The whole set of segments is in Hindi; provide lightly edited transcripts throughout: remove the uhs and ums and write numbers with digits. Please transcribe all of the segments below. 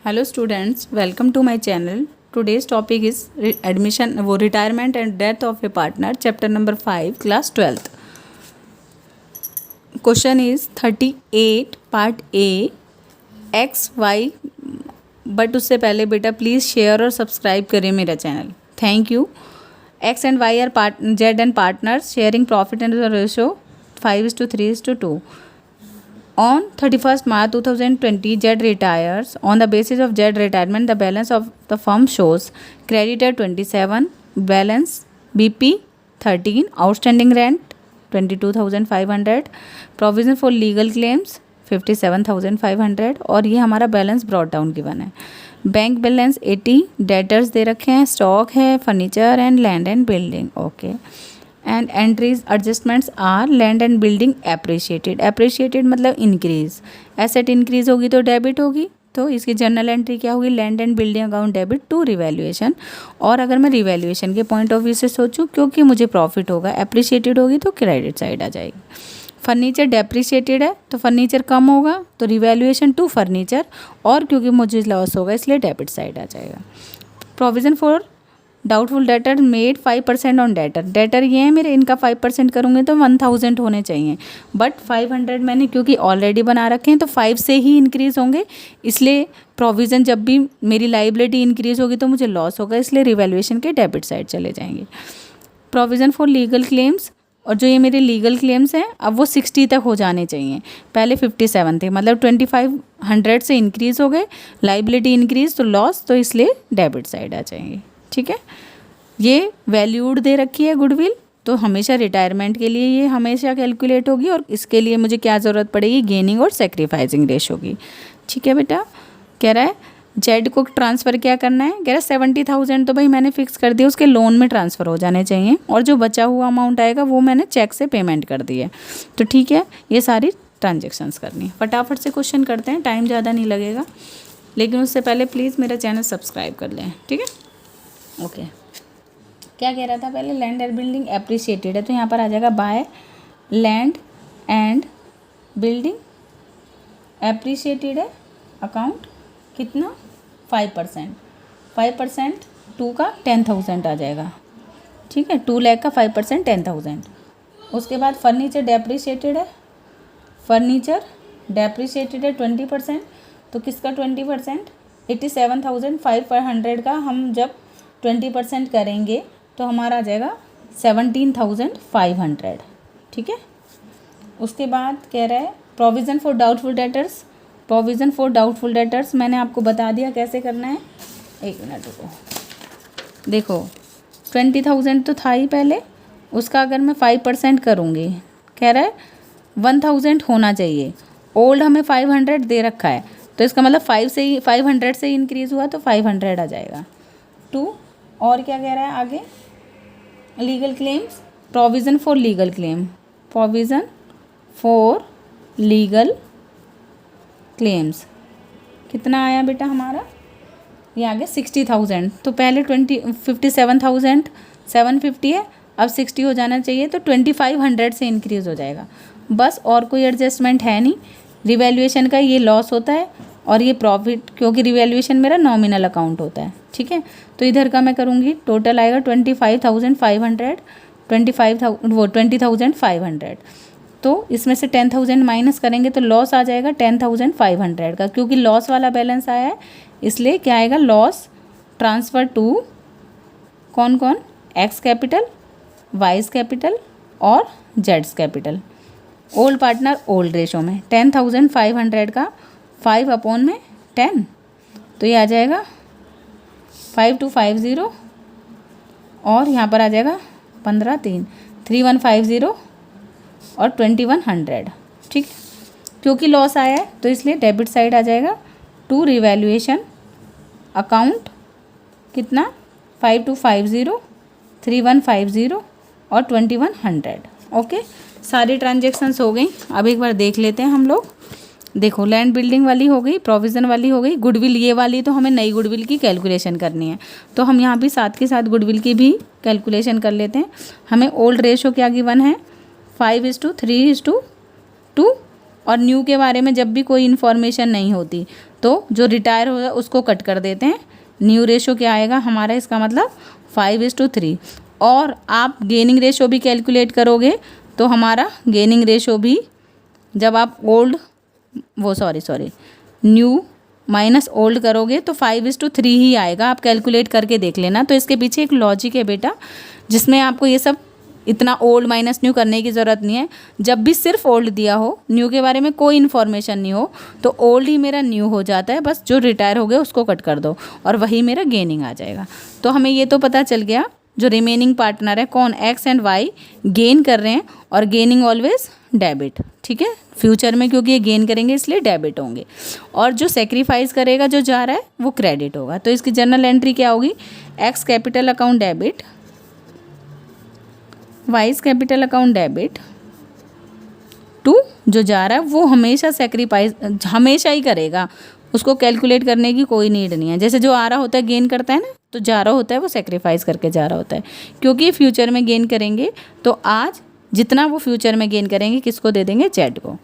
Hello students, welcome to my channel. Today's topic is retirement and death of a partner, chapter number 5, class 12th. Question is 38 part A X Y, but उससे पहले बेटा प्लीज़ शेयर और सब्सक्राइब करें मेरा channel, thank you. X and Y are Z and partners sharing profit and the ratio 5:3:2. On 31st March 2020, Z retires. On the basis of Z retirement, the balance of the firm shows creditor 27, balance BP 13, outstanding rent 22,500, provision for legal claims 57,500 और ये हमारा बैलेंस ब्रॉट डाउन गिवन है. बैंक बैलेंस 80, डेटर्स दे रखे हैं, स्टॉक है, furniture and land and building. Okay. And entries adjustments are land and building appreciated मतलब इंक्रीज. एसेट इंक्रीज होगी तो डेबिट होगी, तो इसकी जर्नल एंट्री क्या होगी, land and building account debit to revaluation. और अगर मैं रिवैल्यूएशन के पॉइंट ऑफ व्यू से सोचूं, क्योंकि मुझे प्रॉफिट होगा, एप्रिशिएटेड होगी तो क्रेडिट साइड आ जाएगी. फर्नीचर डेप्रिशिएटेड है तो फर्नीचर कम होगा तो रिवैल्यूएशन टू फर्नीचर, और क्योंकि मुझे लॉस होगा इसलिए डेबिट साइड आ जाएगा. Provision for doubtful debtor made 5% on debtor ये है मेरे, इनका 5% करूँगे तो 1000 होने चाहिए, बट 500 मैंने क्योंकि ऑलरेडी बना रखे हैं तो 5 से ही इंक्रीज़ होंगे, इसलिए प्रोविज़न जब भी मेरी लाइबिलिटी इंक्रीज़ होगी तो मुझे लॉस होगा, इसलिए रिवैल्यूएशन के डेबिट साइड चले जाएंगे. प्रोविज़न फॉर लीगल क्लेम्स, और जो ये मेरे लीगल क्लेम्स हैं अब वो 60 तक हो जाने चाहिए, पहले 57 थे, मतलब 2500 से इंक्रीज़ हो गए, लाइबिलिटी इंक्रीज़ तो लॉस, तो इसलिए डेबिट साइड आ जाएंगे. ठीक है. ये वैल्यूड दे रखी है गुडविल, तो हमेशा रिटायरमेंट के लिए ये हमेशा कैलकुलेट होगी, और इसके लिए मुझे क्या ज़रूरत पड़ेगी, गेनिंग और सेक्रीफाइसिंग रेशो की. ठीक है बेटा. कह रहा है जेड को ट्रांसफ़र क्या करना है, कह रहा है 70,000 तो भाई मैंने फिक्स कर दिया, उसके लोन में ट्रांसफ़र हो जाने चाहिए, और जो बचा हुआ अमाउंट आएगा वो मैंने चेक से पेमेंट कर दी है. तो ठीक है, ये सारी ट्रांजेक्शन्स करनी है. फटाफट से क्वेश्चन करते हैं, टाइम ज़्यादा नहीं लगेगा, लेकिन उससे पहले प्लीज़ मेरा चैनल सब्सक्राइब कर लें. ठीक है. ओके. क्या कह रहा था पहले, लैंड एंड बिल्डिंग एप्रिशिएटेड है तो यहाँ पर आ जाएगा by land and building appreciated है, अकाउंट कितना 5% 2 का 10,000 आ जाएगा. ठीक है. 2 लाख का 5% 10,000. उसके बाद फर्नीचर डेप्रिशिएटेड है, फर्नीचर डेप्रिशिएटेड है 20%, तो किसका 20%, 87,500 का हम जब 20% करेंगे तो हमारा आ जाएगा 17,500. ठीक है. उसके बाद कह रहा है प्रोविज़न फॉर डाउटफुल डेटर्स, मैंने आपको बता दिया कैसे करना है. एक मिनट रुको. देखो 20,000 तो था ही पहले, उसका अगर मैं 5% करूँगी, कह रहा है 1,000 होना चाहिए, ओल्ड हमें 500 दे रखा है, तो इसका मतलब 500 से इंक्रीज़ हुआ तो 500 आ जाएगा. 2. और क्या कह रहा है आगे, legal claims, provision for legal claims कितना आया बेटा हमारा, ये आगे 60,000, तो पहले 57,750 है, अब 60 हो जाना चाहिए, तो 2500 से इंक्रीज़ हो जाएगा बस, और कोई एडजस्टमेंट है नहीं. रिवैल्यूएशन का ये लॉस होता है और ये प्रॉफिट, क्योंकि रिवैल्यूएशन मेरा नॉमिनल अकाउंट होता है. ठीक है. तो इधर का मैं करूँगी, टोटल आएगा 25,500, 20,500, तो इसमें से 10,000 माइनस करेंगे तो लॉस आ जाएगा 10,500 का, क्योंकि लॉस वाला बैलेंस आया है, इसलिए क्या आएगा, लॉस ट्रांसफ़र टू कौन कौन, एक्स कैपिटल, वाइज कैपिटल और Jades capital. Old partner old ratio में 10,500 का 5/10, तो ये आ जाएगा 5250, और यहाँ पर आ जाएगा 15 3150 और 2100. ठीक. क्योंकि लॉस आया है तो इसलिए डेबिट साइड आ जाएगा टू रिवैल्यूएशन अकाउंट कितना 5250, 3150 और 2100. ओके. सारी ट्रांजेक्शन्स हो गई. अब एक बार देख लेते हैं हम लोग. देखो लैंड बिल्डिंग वाली हो गई, प्रोविज़न वाली हो गई, गुडविल ये वाली तो हमें नई गुडविल की कैलकुलेशन करनी है, तो हम यहाँ भी साथ के साथ गुडविल की भी कैलकुलेशन कर लेते हैं. हमें ओल्ड रेशो क्या गिवन है, 5:3:2, और न्यू के बारे में जब भी कोई इन्फॉर्मेशन नहीं होती तो जो रिटायर हो उसको कट कर देते हैं। न्यू रेशो क्या आएगा हमारा, इसका मतलब 5:3। और आप गेनिंग रेशो भी कैलकुलेट करोगे तो हमारा गेनिंग रेशो भी जब आप न्यू माइनस ओल्ड करोगे तो 5:3 ही आएगा। आप कैलकुलेट करके देख लेना। तो इसके पीछे एक लॉजिक है बेटा, जिसमें आपको ये सब इतना ओल्ड माइनस न्यू करने की ज़रूरत नहीं है। जब भी सिर्फ ओल्ड दिया हो, न्यू के बारे में कोई इन्फॉर्मेशन नहीं हो, तो ओल्ड ही मेरा न्यू हो जाता है। बस जो रिटायर हो गया उसको कट कर दो और वही मेरा गेनिंग आ जाएगा। तो हमें ये तो पता चल गया जो रिमेनिंग पार्टनर है कौन, एक्स एंड वाई गेन कर रहे हैं और गेनिंग ऑलवेज डेबिट। ठीक है, फ्यूचर में क्योंकि ये गेन करेंगे इसलिए डेबिट होंगे। और जो सेक्रीफाइस करेगा जो जा रहा है वो क्रेडिट होगा। तो इसकी जर्नल एंट्री क्या होगी, x capital account debit, y's capital account debit to जो जा रहा है वो हमेशा सेक्रीफाइस हमेशा ही करेगा, उसको कैलकुलेट करने की कोई नीड नहीं है। जैसे जो आ रहा होता है गेन करता है ना, तो जा रहा होता है वो सेक्रीफाइस करके जा रहा होता है, क्योंकि फ्यूचर में गेन करेंगे। तो आज जितना वो फ्यूचर में गेन करेंगे किसको दे देंगे, जेड को।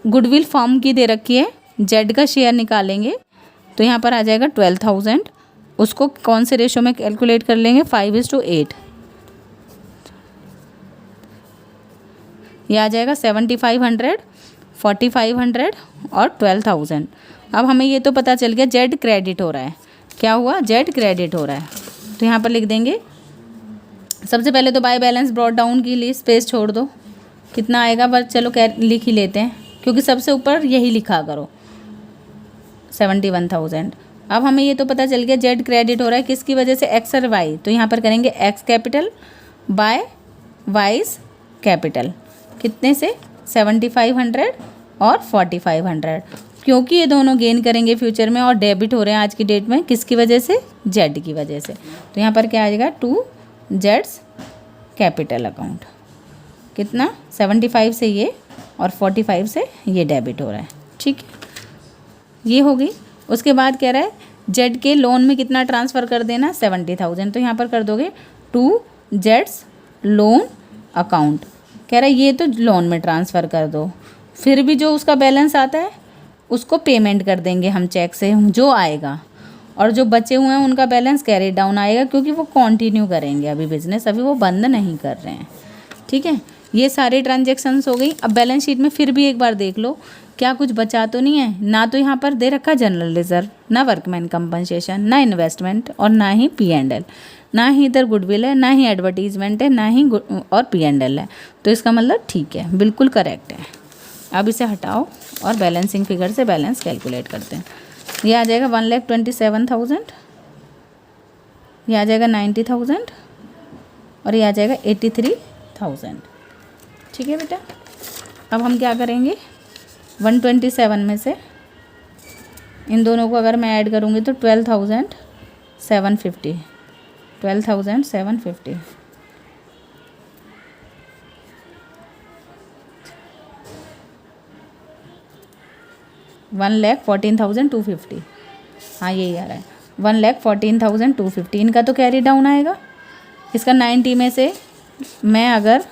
गुडविल फर्म की दे रखी है, जेड का शेयर निकालेंगे तो यहाँ पर आ जाएगा 12,000। उसको कौन से रेशो में कैलकुलेट कर लेंगे, 5:8। ये आ जाएगा 7,500, 4,500 और 12,000। अब हमें ये तो पता चल गया जेड क्रेडिट हो रहा है। क्या हुआ, जेड क्रेडिट हो रहा है। तो यहाँ पर लिख देंगे सबसे पहले तो बाय बैलेंस ब्रॉट डाउन के लिए स्पेस छोड़ दो, कितना आएगा बस चलो लिख ही लेते हैं, क्योंकि सबसे ऊपर यही लिखा करो 71,000। अब हमें ये तो पता चल गया जेड क्रेडिट हो रहा है किसकी वजह से, एक्स और वाई। तो यहाँ पर करेंगे x capital by wise capital, कितने से, 7,500 और 4,500, क्योंकि ये दोनों गेन करेंगे फ्यूचर में और डेबिट हो रहे हैं आज की डेट में, किसकी वजह से, जेड की वजह से। तो यहाँ पर क्या आ जाएगा, टू जेड्स कैपिटल अकाउंट, कितना 75 से ये और 45 से ये डेबिट हो रहा है। ठीक है, ये हो गई। उसके बाद कह रहा है जेड के लोन में कितना ट्रांसफ़र कर देना, 70,000। तो यहाँ पर कर दोगे टू जेड्स लोन अकाउंट। कह रहा है ये तो लोन में ट्रांसफ़र कर दो, फिर भी जो उसका बैलेंस आता है उसको पेमेंट कर देंगे हम चेक से जो आएगा, और जो बचे हुए हैं उनका बैलेंस कैरी डाउन आएगा, क्योंकि वो कंटिन्यू करेंगे अभी बिजनेस, अभी वो बंद नहीं कर रहे हैं। ठीक है, ये सारे ट्रांजेक्शन्स हो गई। अब बैलेंस शीट में फिर भी एक बार देख लो क्या कुछ बचा तो नहीं है। ना तो यहाँ पर दे रखा जनरल रिजर्व, ना वर्कमैन कंपनसेशन, ना इन्वेस्टमेंट और ना ही P&L, ना ही इधर गुडविल है, ना ही एडवर्टीजमेंट है, ना ही और P&L है। तो इसका मतलब ठीक है, बिल्कुल करेक्ट है। अब इसे हटाओ और बैलेंसिंग फिगर से बैलेंस कैलकुलेट करते हैं। ये आ जाएगा 1,27,000, ये आ जाएगा 90,000 और ये आ जाएगा 83,000। ठीक है बेटा, अब हम क्या करेंगे, 127 में से इन दोनों को अगर मैं ऐड करूँगी तो 12,750, 12,750। वन लैख 14,250, हाँ यही आ रहा है 1,14,250। इनका तो कैरी डाउन आएगा। इसका 90 में से मैं अगर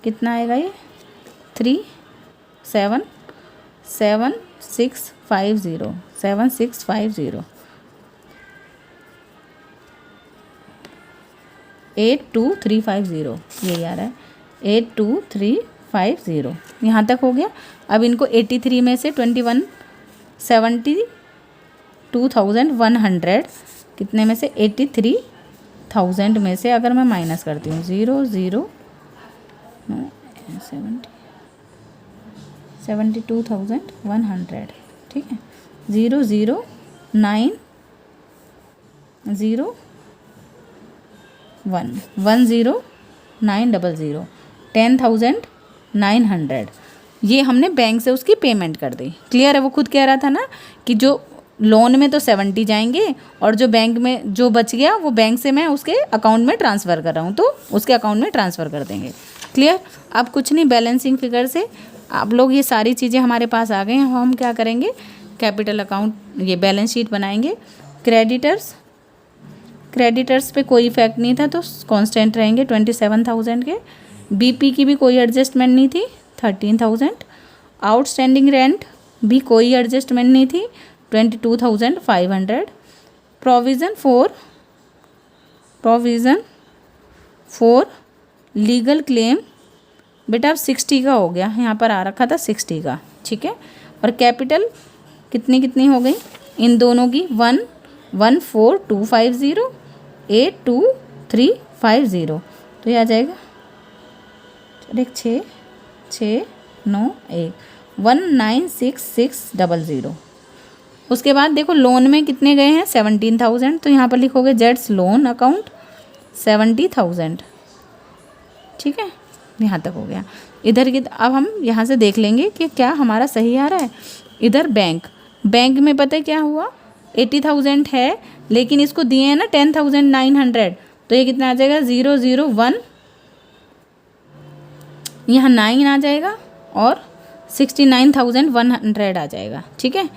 कितना आएगा, ये 7650 82,350, यही आ रहा है 82,350। यहाँ तक हो गया। अब इनको 83 में से 72,100 कितने में से, 83,000 में से अगर मैं माइनस करती हूँ 72,100, ठीक है, 00901 10900 10,900 ये हमने बैंक से उसकी पेमेंट कर दी। क्लियर है, वो खुद कह रहा था ना कि जो लोन में तो 70 जाएंगे और जो बैंक में जो बच गया वो बैंक से मैं उसके अकाउंट में ट्रांसफ़र कर रहा हूँ, तो उसके अकाउंट में ट्रांसफ़र कर देंगे। क्लियर, अब कुछ नहीं, बैलेंसिंग फिगर से आप लोग ये सारी चीज़ें हमारे पास आ गई हैं। हम क्या करेंगे, कैपिटल अकाउंट ये बैलेंस शीट बनाएंगे। क्रेडिटर्स पे कोई इफेक्ट नहीं था तो कांस्टेंट रहेंगे 27,000 के। बीपी की भी कोई एडजस्टमेंट नहीं थी, 13,000। आउटस्टैंडिंग रेंट भी कोई एडजस्टमेंट नहीं थी, 22,500। प्रोविज़न फॉर लीगल क्लेम बेटा अब 60 का हो गया, यहाँ पर आ रखा था 60 का, ठीक है। और कैपिटल कितनी हो गई इन दोनों की, 114,250 82350, तो ये आ जाएगा 196,691,96600। उसके बाद देखो लोन में कितने गए हैं 17,000, तो यहाँ पर लिखोगे जेड्स लोन अकाउंट 70,000, ठीक है। यहाँ तक हो गया। इधर की अब हम यहाँ से देख लेंगे कि क्या हमारा सही आ रहा है। इधर बैंक में पता है क्या हुआ, 80,000 है, लेकिन इसको दिए हैं ना 10,900, तो ये कितना आ जाएगा 001, यहाँ 9 आ जाएगा और 69,100 आ जाएगा, ठीक है।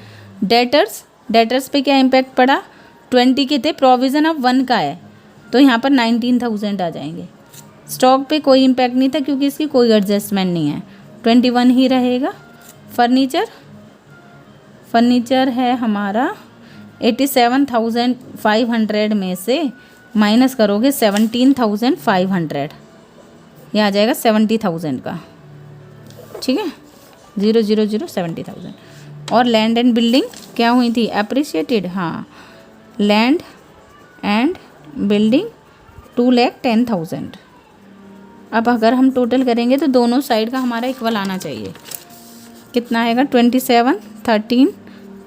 डेटर्स पे क्या इम्पैक्ट पड़ा, 20 के थे, प्रोविज़न अब 1 का है, तो यहाँ पर 19,000 आ जाएंगे। स्टॉक पे कोई इम्पैक्ट नहीं था क्योंकि इसकी कोई एडजस्टमेंट नहीं है, 21 ही रहेगा। फर्नीचर है हमारा 87,500 में से माइनस करोगे 17,500, ये आ जाएगा 70,000 का, ठीक है, 0,0,0,70,000। और लैंड एंड बिल्डिंग क्या हुई थी, अप्रिशिएटेड, हाँ, लैंड एंड बिल्डिंग 2,10,000। अब अगर हम टोटल करेंगे तो दोनों साइड का हमारा इक्वल आना चाहिए। कितना आएगा, 27, 13,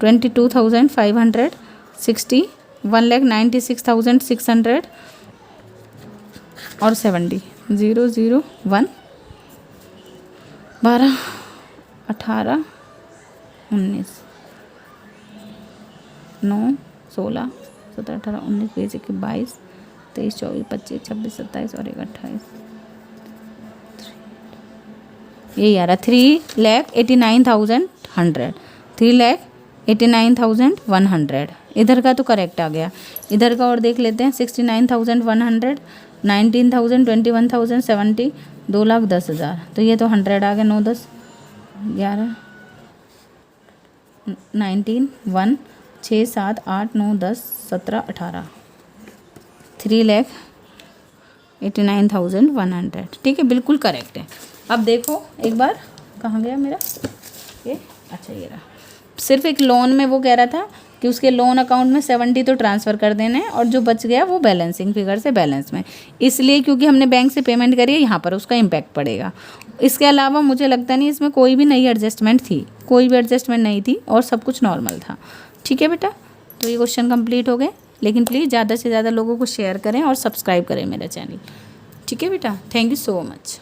22,500, 60, 1,96,600 और 70, 0,0,1, 12, 18, 19, 9, 16, 17, 18, 19, 20, 21, 22, 23, 24, 25, 26, 27 और 28, यही आ रहा 3,89,100, 3,89,100। इधर का तो करेक्ट आ गया, इधर का और देख लेते हैं, 69,100, 19,000, 21,000, 70, 2,10,000, तो ये तो 100 आ गया, 9, 10, 11, 19, 1, 6, 7, 8, 9, 10, 17, 18, 3,89,100, ठीक है, बिल्कुल करेक्ट है। अब देखो एक बार, कहाँ गया मेरा ये, अच्छा ये रहा। सिर्फ एक लोन में वो कह रहा था कि उसके लोन अकाउंट में 70 तो ट्रांसफ़र कर देने हैं और जो बच गया वो बैलेंसिंग फिगर से बैलेंस में, इसलिए क्योंकि हमने बैंक से पेमेंट करी है, यहाँ पर उसका इम्पैक्ट पड़ेगा। इसके अलावा मुझे लगता नहीं इसमें कोई भी नई एडजस्टमेंट थी, कोई भी एडजस्टमेंट नहीं थी और सब कुछ नॉर्मल था, ठीक है बेटा। तो ये क्वेश्चन कंप्लीट हो गए, लेकिन प्लीज़ ज़्यादा से ज़्यादा लोगों को शेयर करें और सब्सक्राइब करें मेरा चैनल, ठीक है बेटा। Thank you so much.